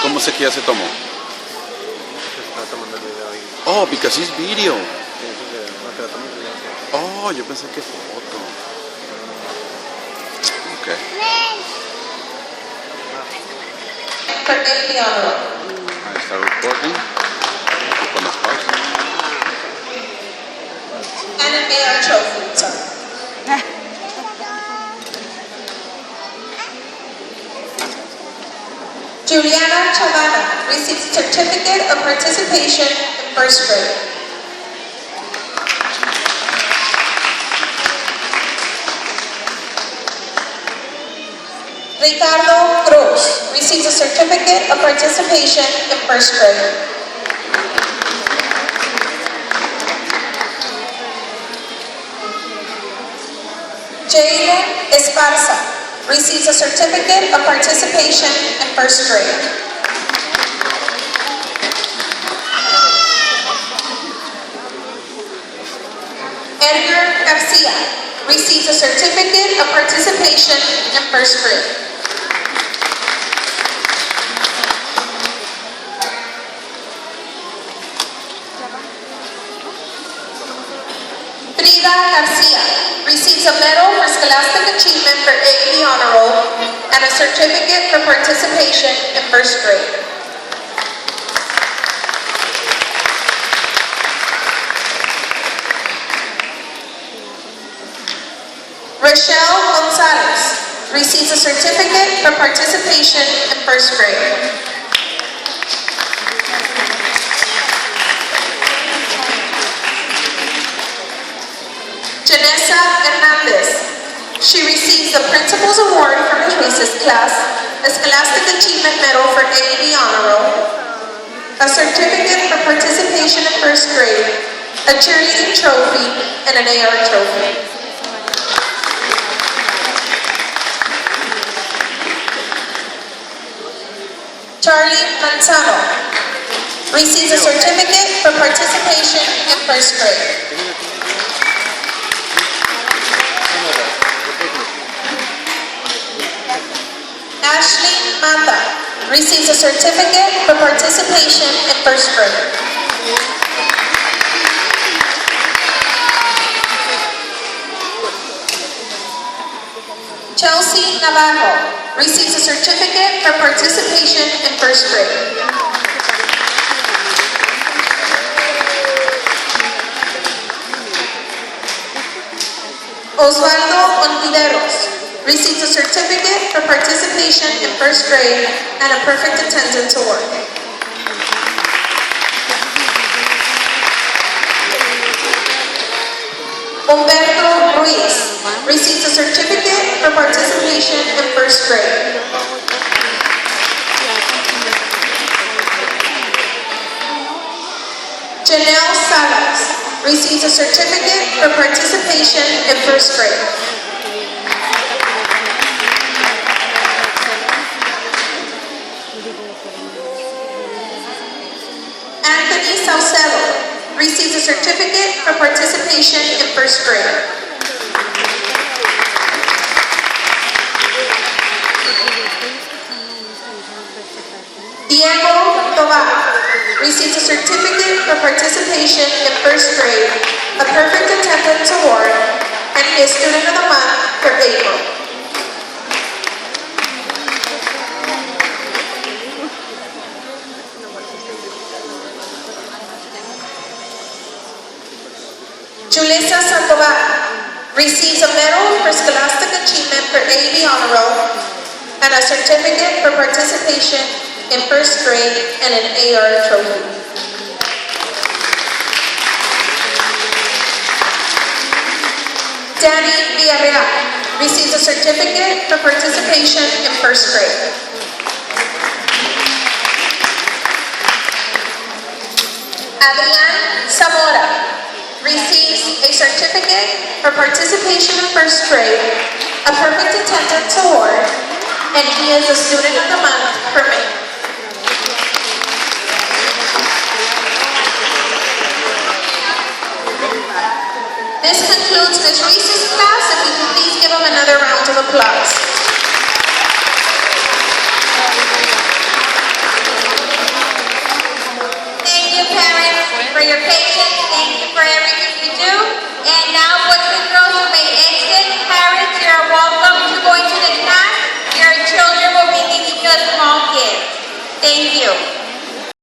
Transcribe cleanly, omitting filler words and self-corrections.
¿Cómo sé que ya se tomó? Está tomando el video ahí. Oh, because it's video. Sí, eso que no te la tomas el video. Oh, yo pensé que foto. Okay. Ahí está recording. Con las pausas. And an AR trophy, sorry. Juliana Chavana receives certificate of participation in first grade. Ricardo Cruz receives a certificate of participation in first grade. Jalen Esparza receives a certificate of participation in first grade. Edgar Garcia receives a certificate of participation in first grade. Frida Garcia receives a medal for scholastic achievement for AP Honor Roll and a certificate for participation in first grade. Rochelle Gonzalez receives a certificate for participation in first grade. Janessa Hernandez. She receives the Principal's Award from the Reese's class, a Scholastic Achievement Medal for AP Honor Roll, a certificate for participation in first grade, a cheerleading trophy, and an AR trophy. Charlie Manzano receives a certificate for participation in first grade. Ashley Mata receives a certificate for participation in first grade. Chelsea Navarro receives a certificate for participation in first grade. Osvaldo Ontiveros receives a certificate for participation in first grade and a perfect attendance award. Humberto Ruiz receives a certificate for participation in first grade. Janelle Salas receives a certificate for participation in first grade. Anthony Saucedo receives a certificate for participation in first grade. Diego Tovar receives a certificate for participation in first grade, a perfect attendance award, and he is Student of the Month for April. Julissa Sandoval receives a medal for scholastic achievement for AP Honor Roll and a certificate for participation in first grade and an AR trophy. Danny Villarreal receives a certificate for participation in first grade. Adrian Zamora receives a certificate for participation in first grade, a perfect attendance award, and he is a Student of the Month for May. This concludes Ms. Reese's class. If you can please give them another round of applause. a small gift. Thank you.